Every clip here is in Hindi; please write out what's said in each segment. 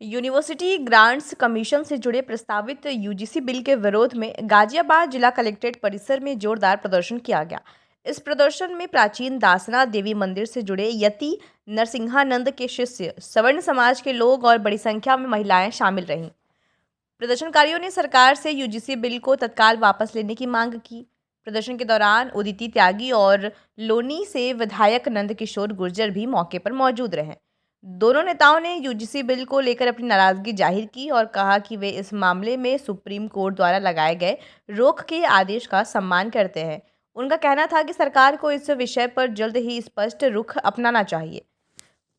यूनिवर्सिटी ग्रांट्स कमीशन से जुड़े प्रस्तावित यूजीसी बिल के विरोध में गाजियाबाद जिला कलेक्ट्रेट परिसर में जोरदार प्रदर्शन किया गया। इस प्रदर्शन में प्राचीन दासनाथ देवी मंदिर से जुड़े यति नरसिंहानंद के शिष्य, सवर्ण समाज के लोग और बड़ी संख्या में महिलाएं शामिल रहीं। प्रदर्शनकारियों ने सरकार से यूजीसी बिल को तत्काल वापस लेने की मांग की। प्रदर्शन के दौरान उदिति त्यागी और लोनी से विधायक नंदकिशोर गुर्जर भी मौके पर मौजूद रहे। दोनों नेताओं ने यूजीसी बिल को लेकर अपनी नाराजगी जाहिर की और कहा कि वे इस मामले में सुप्रीम कोर्ट द्वारा लगाए गए रोक के आदेश का सम्मान करते हैं। उनका कहना था कि सरकार को इस विषय पर जल्द ही स्पष्ट रुख अपनाना चाहिए।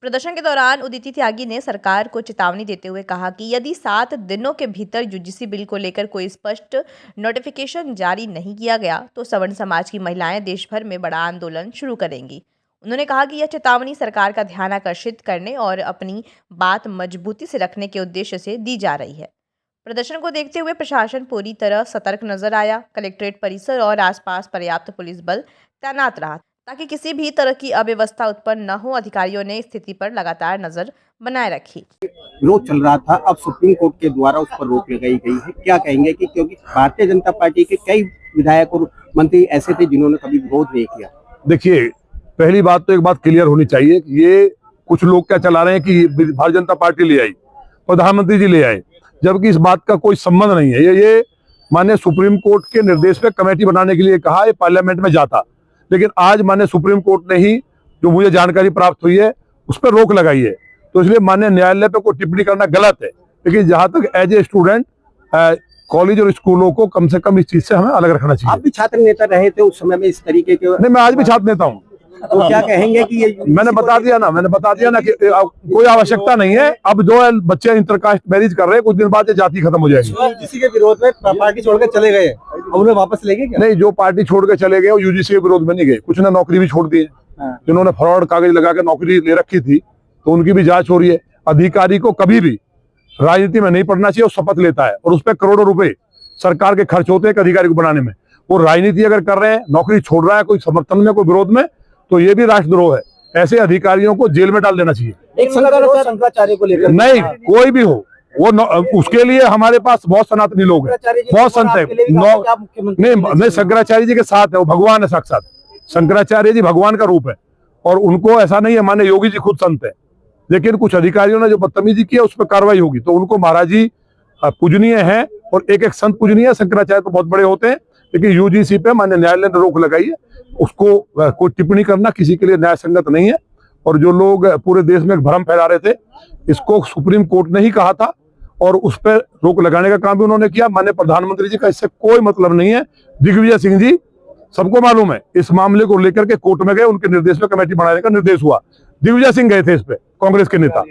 प्रदर्शन के दौरान उदिति त्यागी ने सरकार को चेतावनी देते हुए कहा कि यदि 7 दिनों के भीतर यूजीसी बिल को लेकर कोई स्पष्ट नोटिफिकेशन जारी नहीं किया गया तो सवर्ण समाज की महिलाएं देश भर में बड़ा आंदोलन शुरू करेंगी। उन्होंने कहा कि यह चेतावनी सरकार का ध्यान आकर्षित करने और अपनी बात मजबूती से रखने के उद्देश्य से दी जा रही है। प्रदर्शन को देखते हुए प्रशासन पूरी तरह सतर्क नजर आया। कलेक्ट्रेट परिसर और आसपास पर्याप्त पुलिस बल तैनात रहा ताकि किसी भी तरह की अव्यवस्था उत्पन्न न हो। अधिकारियों ने स्थिति पर लगातार नजर बनाए रखी। विरोध चल रहा था, अब सुप्रीम कोर्ट के द्वारा उस पर रोक लगाई गई है। क्या कहेंगे कि क्योंकि भारतीय जनता पार्टी के कई विधायक और मंत्री ऐसे थे जिन्होंने कभी विरोध नहीं किया। देखिए, पहली बात तो एक बात क्लियर होनी चाहिए कि ये कुछ लोग क्या चला रहे हैं कि भारतीय जनता पार्टी ले आई, प्रधानमंत्री जी ले आए, जबकि इस बात का कोई संबंध नहीं है। ये माननीय सुप्रीम कोर्ट के निर्देश पे कमेटी बनाने के लिए कहा, ये पार्लियामेंट में जाता, लेकिन आज माननीय सुप्रीम कोर्ट ने ही जो मुझे जानकारी प्राप्त हुई है उस पर रोक लगाई है। तो इसलिए माननीय न्यायालय पे कोई टिप्पणी करना गलत है, लेकिन जहां तक एज ए स्टूडेंट कॉलेज और स्कूलों को कम से कम इस चीज से हमें अलग रखना चाहिए। आप भी छात्र नेता रहे थे उस समय में इस तरीके के? नहीं, मैं आज भी छात्र नेता हूँ। तो क्या कहेंगे कि ये मैंने बता दिया ना कि कोई आवश्यकता नहीं है। अब जो है बच्चे इंटरकास्ट मैरिज कर रहे हैं, कुछ दिन बाद ये जाति खत्म हो जाएगी। यूजीसी के विरोध में पार्टी छोड़कर चले गए, अब उन्हें वापस लेंगे क्या? नहीं, जो पार्टी छोड़ के चले गए वो यूजीसी के विरोध में नहीं गए। कुछ ने नौकरी भी छोड़ दी है, जिन्होंने फ्रॉड कागज लगा के नौकरी ले रखी थी, तो उनकी भी जांच हो रही है। अधिकारी को कभी भी राजनीति में नहीं पड़ना चाहिए। वो शपथ लेता है और उस पर करोड़ों रुपए सरकार के खर्च होते हैं एक अधिकारी को बनाने में। वो राजनीति अगर कर रहे हैं, नौकरी छोड़ रहा है कोई समर्थन में, कोई विरोध में, तो ये भी राष्ट्रद्रोह है। ऐसे अधिकारियों को जेल में डाल देना चाहिए। एक शंकराचार्य को लेकर नहीं, कोई भी हो वो उसके लिए हमारे पास बहुत सनातनी लोग हैं, बहुत संत है। नहीं, शंकराचार्य जी के साथ है, वो भगवान है साक्षात। शंकराचार्य जी भगवान का रूप है और उनको ऐसा नहीं है। माने योगी जी खुद संत है, लेकिन कुछ अधिकारियों ने जो बदतमीजी की है उस पर कार्रवाई होगी। तो उनको महाराज जी पूजनीय है और एक एक संत पूजनीय है। शंकराचार्य तो बहुत बड़े होते हैं, लेकिन यूजीसी पे माननीय न्यायालय ने रोक लगाई है। उसको कोई टिप्पणी करना किसी के लिए न्याय संगत नहीं है। और जो लोग पूरे देश में भ्रम फैला रहे थे, इसको सुप्रीम कोर्ट ने ही कहा था और उस पर रोक लगाने का काम भी उन्होंने किया। माननीय प्रधानमंत्री जी का इससे कोई मतलब नहीं है। दिग्विजय सिंह जी, सबको मालूम है, इस मामले को लेकर के कोर्ट में गए, उनके निर्देश पे कमेटी बनाने का निर्देश हुआ। दिग्विजय सिंह गए थे इस पे, कांग्रेस के नेता।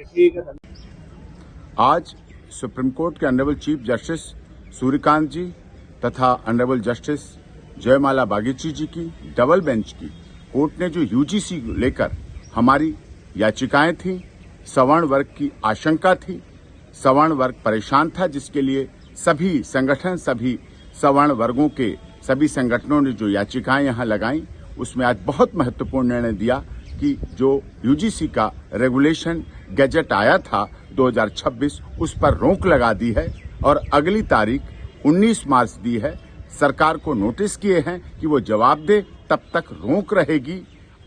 आज सुप्रीम कोर्ट के ऑनरेबल चीफ जस्टिस सूर्यकांत जी तथा ऑनरेबल जस्टिस जयमाला बागीची जी की डबल बेंच की कोर्ट ने जो यूजीसी लेकर हमारी याचिकाएं थी, सवर्ण वर्ग की आशंका थी, सवर्ण वर्ग परेशान था, जिसके लिए सभी संगठन, सभी सवर्ण वर्गों के सभी संगठनों ने जो याचिकाएं यहां लगाई, उसमें आज बहुत महत्वपूर्ण निर्णय दिया कि जो यूजीसी का रेगुलेशन गैजेट आया था 2026, उस पर रोक लगा दी है और अगली तारीख 19 मार्च दी है। सरकार को नोटिस किए हैं कि वो जवाब दे, तब तक रोक रहेगी।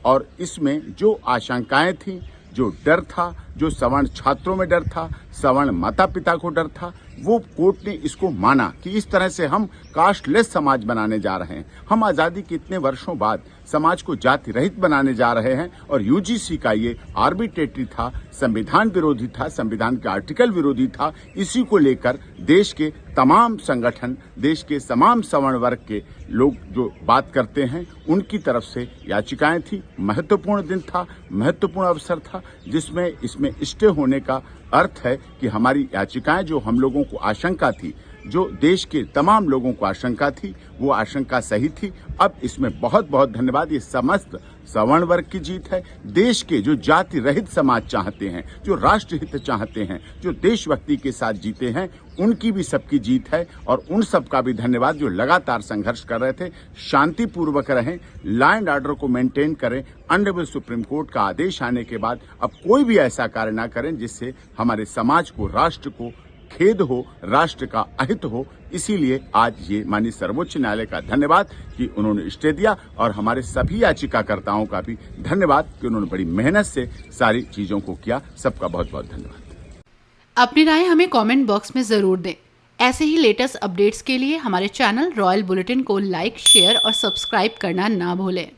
और इसमें जो आशंकाएं थी, जो डर था, जो सवर्ण छात्रों में डर था, सवर्ण माता पिता को डर था, वो कोर्ट ने इसको माना कि इस तरह से हम कास्टलेस समाज बनाने जा रहे हैं। हम आजादी के इतने वर्षों बाद समाज को जाति रहित बनाने जा रहे हैं और यूजीसी का ये आर्बिट्रेटरी था, संविधान विरोधी था, संविधान के आर्टिकल विरोधी था। इसी को लेकर देश के तमाम संगठन, देश के तमाम सवर्ण वर्ग के लोग जो बात करते हैं, उनकी तरफ से याचिकाएं थी। महत्वपूर्ण दिन था, महत्वपूर्ण अवसर था, जिसमें इसमें स्टे होने का अर्थ है कि हमारी याचिकाएं जो हम लोगों को आशंका थी जो देश के तमाम लोगों को आशंका थी वो आशंका सही थी। अब इसमें बहुत बहुत धन्यवाद। ये समस्त सवर्ण वर्ग की जीत है। देश के जो जाति रहित समाज चाहते हैं, जो राष्ट्रहित चाहते हैं, जो देशभक्ति के साथ जीते हैं, उनकी भी सबकी जीत है। और उन सब का भी धन्यवाद जो लगातार संघर्ष कर रहे थे। शांतिपूर्वक रहें, लॉ एंड ऑर्डर को मेंटेन करें। ऑनरेबल सुप्रीम कोर्ट का आदेश आने के बाद अब कोई भी ऐसा कार्य ना करें जिससे हमारे समाज को, राष्ट्र को खेद हो, राष्ट्र का अहित हो। इसीलिए आज ये माननीय सर्वोच्च न्यायालय का धन्यवाद कि उन्होंने स्टे दिया, और हमारे सभी याचिकाकर्ताओं का भी धन्यवाद कि उन्होंने बड़ी मेहनत से सारी चीजों को किया। सबका बहुत बहुत धन्यवाद। अपनी राय हमें कमेंट बॉक्स में जरूर दें। ऐसे ही लेटेस्ट अपडेट्स के लिए हमारे चैनल रॉयल बुलेटिन को लाइक, शेयर और सब्सक्राइब करना ना भूलें।